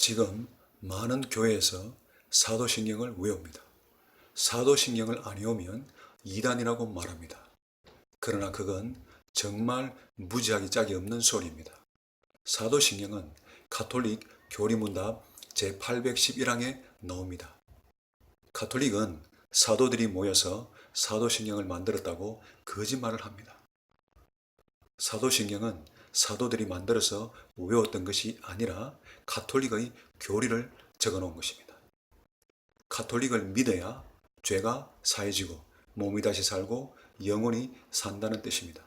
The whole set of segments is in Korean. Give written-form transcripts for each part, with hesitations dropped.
지금 많은 교회에서 사도신경을 외웁니다. 사도신경을 안 외우면 이단이라고 말합니다. 그러나 그건 정말 무지하기 짝이 없는 소리입니다. 사도신경은 가톨릭 교리문답 제811항에 나옵니다. 가톨릭은 사도들이 모여서 사도신경을 만들었다고 거짓말을 합니다. 사도신경은 사도들이 만들어서 외웠던 것이 아니라 가톨릭의 교리를 적어놓은 것입니다. 가톨릭을 믿어야 죄가 사해지고 몸이 다시 살고 영원히 산다는 뜻입니다.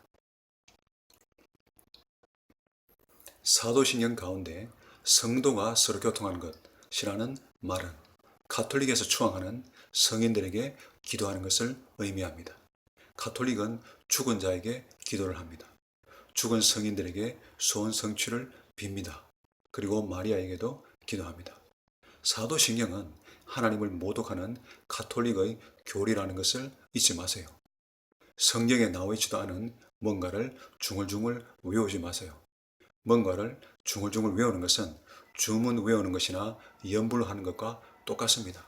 사도신경 가운데 성도가 서로 교통하는 것이라는 말은 가톨릭에서 추앙하는 성인들에게 기도하는 것을 의미합니다. 가톨릭은 죽은 자에게 기도를 합니다. 죽은 성인들에게 소원 성취를 빕니다. 그리고 마리아에게도 기도합니다. 사도신경은 하나님을 모독하는 가톨릭의 교리라는 것을 잊지 마세요. 성경에 나와 있지도 않은 뭔가를 중얼중얼 외우지 마세요. 뭔가를 중얼중얼 외우는 것은 주문 외우는 것이나 연불 하는 것과 똑같습니다.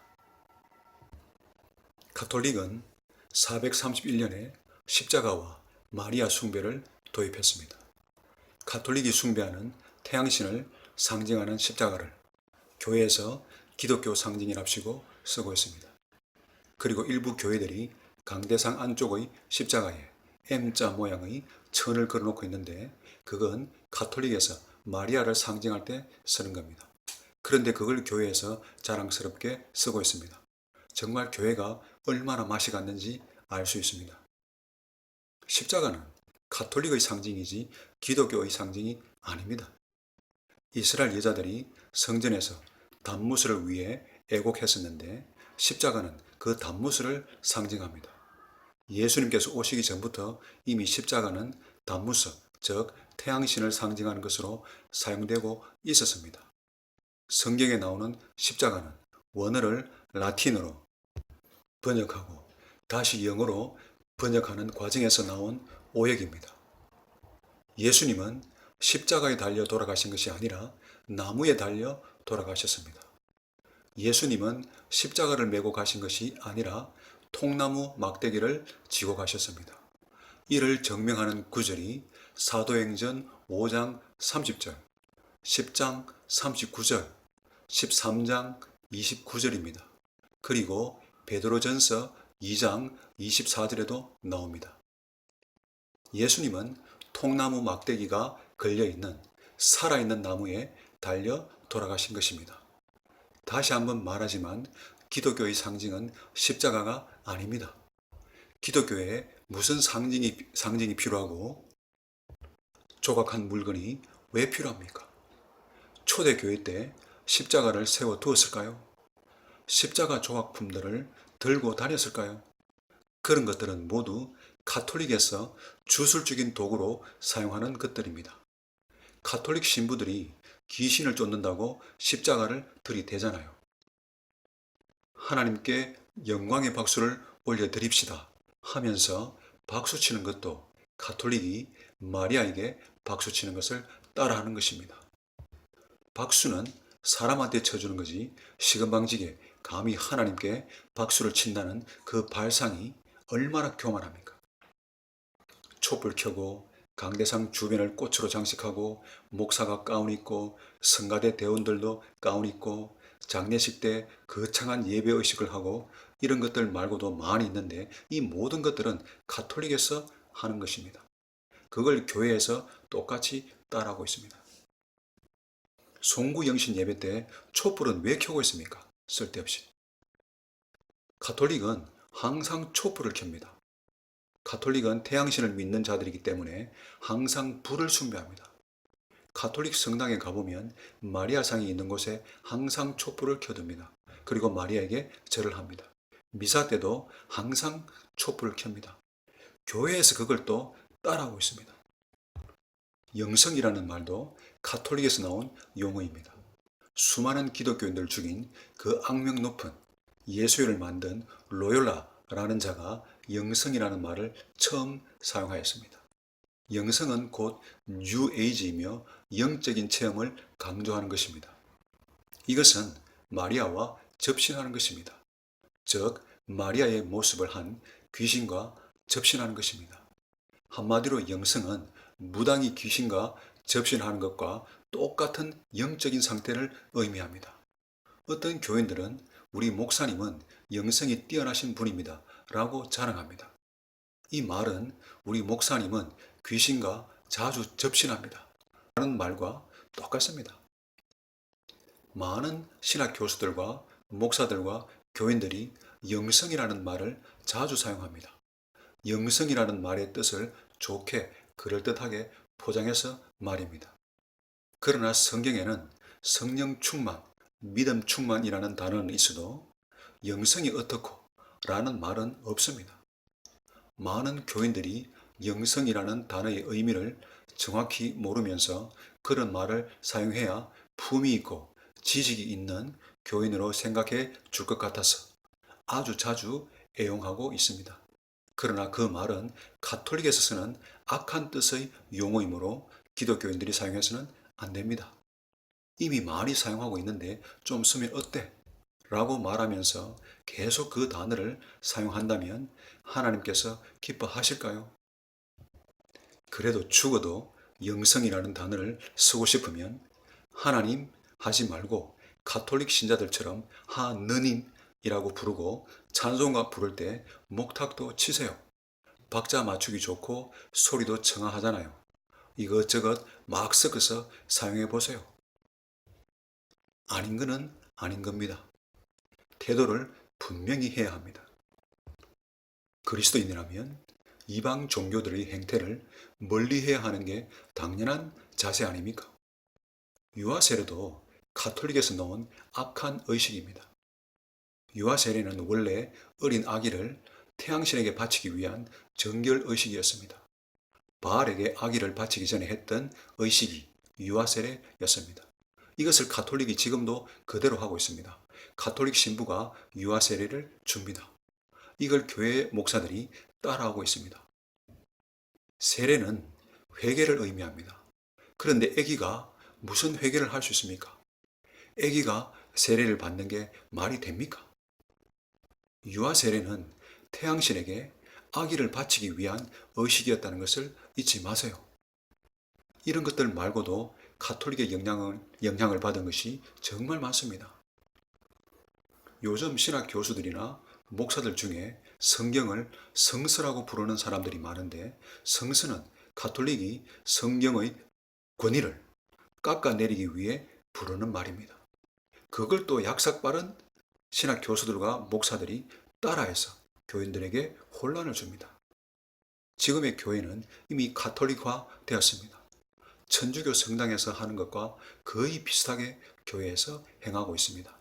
가톨릭은 431년에 십자가와 마리아 숭배를 도입했습니다. 가톨릭이 숭배하는 태양신을 상징하는 십자가를 교회에서 기독교 상징이랍시고 쓰고 있습니다. 그리고 일부 교회들이 강대상 안쪽의 십자가에 M자 모양의 천을 걸어놓고 있는데 그건 가톨릭에서 마리아를 상징할 때 쓰는 겁니다. 그런데 그걸 교회에서 자랑스럽게 쓰고 있습니다. 정말 교회가 얼마나 맛이 갔는지 알 수 있습니다. 십자가는 가톨릭의 상징이지 기독교의 상징이 아닙니다. 이스라엘 여자들이 성전에서 단무스를 위해 애곡했었는데 십자가는 그 단무스를 상징합니다. 예수님께서 오시기 전부터 이미 십자가는 단무스, 즉 태양신을 상징하는 것으로 사용되고 있었습니다. 성경에 나오는 십자가는 원어를 라틴어로 번역하고 다시 영어로 번역하는 과정에서 나온 오역입니다. 예수님은 십자가에 달려 돌아가신 것이 아니라 나무에 달려 돌아가셨습니다. 예수님은 십자가를 메고 가신 것이 아니라 통나무 막대기를 지고 가셨습니다. 이를 증명하는 구절이 사도행전 5장 30절, 10장 39절, 13장 29절입니다. 그리고 베드로전서 2장 24절에도 나옵니다. 예수님은 통나무 막대기가 걸려있는 살아있는 나무에 달려 돌아가신 것입니다. 다시 한번 말하지만 기독교의 상징은 십자가가 아닙니다. 기독교에 무슨 상징이 필요하고 조각한 물건이 왜 필요합니까? 초대교회 때 십자가를 세워 두었을까요? 십자가 조각품들을 들고 다녔을까요? 그런 것들은 모두 가톨릭에서 주술적인 도구로 사용하는 것들입니다. 가톨릭 신부들이 귀신을 쫓는다고 십자가를 들이대잖아요. 하나님께 영광의 박수를 올려드립시다 하면서 박수치는 것도 가톨릭이 마리아에게 박수치는 것을 따라하는 것입니다. 박수는 사람한테 쳐주는 거지 시건방지게 감히 하나님께 박수를 친다는 그 발상이 얼마나 교만합니까? 촛불 켜고 강대상 주변을 꽃으로 장식하고 목사가 가운 입고 성가대 대원들도 가운 입고 장례식 때 거창한 예배의식을 하고 이런 것들 말고도 많이 있는데 이 모든 것들은 가톨릭에서 하는 것입니다. 그걸 교회에서 똑같이 따라하고 있습니다. 송구영신 예배 때 촛불은 왜 켜고 있습니까? 쓸데없이. 가톨릭은 항상 촛불을 켭니다. 가톨릭은 태양신을 믿는 자들이기 때문에 항상 불을 숭배합니다. 가톨릭 성당에 가보면 마리아상이 있는 곳에 항상 촛불을 켜둡니다. 그리고 마리아에게 절을 합니다. 미사 때도 항상 촛불을 켭니다. 교회에서 그걸 또 따라하고 있습니다. 영성이라는 말도 가톨릭에서 나온 용어입니다. 수많은 기독교인들 죽인 그 악명 높은 예수회를 만든 로욜라라는 자가 영성이라는 말을 처음 사용하였습니다. 영성은 곧 뉴에이지이며 영적인 체험을 강조하는 것입니다. 이것은 마리아와 접신하는 것입니다. 즉, 마리아의 모습을 한 귀신과 접신하는 것입니다. 한마디로 영성은 무당이 귀신과 접신하는 것과 똑같은 영적인 상태를 의미합니다. 어떤 교인들은 우리 목사님은 영성이 뛰어나신 분입니다 라고 자랑합니다. 이 말은 우리 목사님은 귀신과 자주 접신합니다 라는 말과 똑같습니다. 많은 신학 교수들과 목사들과 교인들이 영성이라는 말을 자주 사용합니다. 영성이라는 말의 뜻을 좋게 그럴듯하게 포장해서 말입니다. 그러나 성경에는 성령 충만, 믿음 충만이라는 단어는 있어도 영성이 어떻고 라는 말은 없습니다. 많은 교인들이 영성이라는 단어의 의미를 정확히 모르면서 그런 말을 사용해야 품이 있고 지식이 있는 교인으로 생각해 줄 것 같아서 아주 자주 애용하고 있습니다. 그러나 그 말은 가톨릭에서 쓰는 악한 뜻의 용어이므로 기독교인들이 사용해서는 안 됩니다. 이미 많이 사용하고 있는데 좀 쓰면 어때? 라고 말하면서 계속 그 단어를 사용한다면 하나님께서 기뻐하실까요? 그래도 죽어도 영성이라는 단어를 쓰고 싶으면 하나님 하지 말고 가톨릭 신자들처럼 하느님이라고 부르고 찬송가 부를 때 목탁도 치세요. 박자 맞추기 좋고 소리도 청아하잖아요. 이것저것 막 섞어서 사용해 보세요. 아닌 거는 아닌 겁니다. 태도를 분명히 해야 합니다. 그리스도인이라면 이방 종교들의 행태를 멀리해야 하는 게 당연한 자세 아닙니까? 유아 세례도 가톨릭에서 나온 악한 의식입니다. 유아 세례는 원래 어린 아기를 태양신에게 바치기 위한 정결 의식이었습니다. 바알에게 아기를 바치기 전에 했던 의식이 유아 세례였습니다. 이것을 가톨릭이 지금도 그대로 하고 있습니다. 가톨릭 신부가 유아 세례를 줍니다. 이걸 교회 목사들이 따라하고 있습니다. 세례는 회개를 의미합니다. 그런데 아기가 무슨 회개를 할 수 있습니까? 아기가 세례를 받는 게 말이 됩니까? 유아 세례는 태양신에게 아기를 바치기 위한 의식이었다는 것을 잊지 마세요. 이런 것들 말고도 가톨릭의 영향을 받은 것이 정말 많습니다. 요즘 신학 교수들이나 목사들 중에 성경을 성서라고 부르는 사람들이 많은데 성서는 가톨릭이 성경의 권위를 깎아내리기 위해 부르는 말입니다. 그걸 또 약삭빠른 신학 교수들과 목사들이 따라해서 교인들에게 혼란을 줍니다. 지금의 교회는 이미 가톨릭화 되었습니다. 천주교 성당에서 하는 것과 거의 비슷하게 교회에서 행하고 있습니다.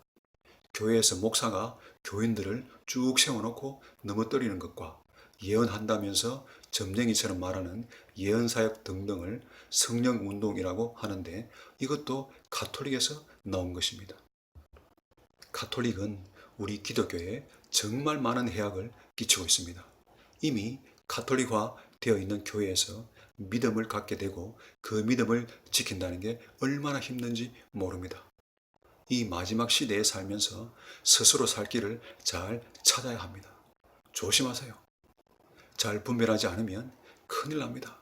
교회에서 목사가 교인들을 쭉 세워놓고 넘어뜨리는 것과 예언한다면서 점쟁이처럼 말하는 예언사역 등등을 성령운동이라고 하는데 이것도 가톨릭에서 나온 것입니다. 가톨릭은 우리 기독교에 정말 많은 해악을 끼치고 있습니다. 이미 가톨릭화 되어 있는 교회에서 믿음을 갖게 되고 그 믿음을 지킨다는 게 얼마나 힘든지 모릅니다. 이 마지막 시대에 살면서 스스로 살 길을 잘 찾아야 합니다. 조심하세요. 잘 분별하지 않으면 큰일 납니다.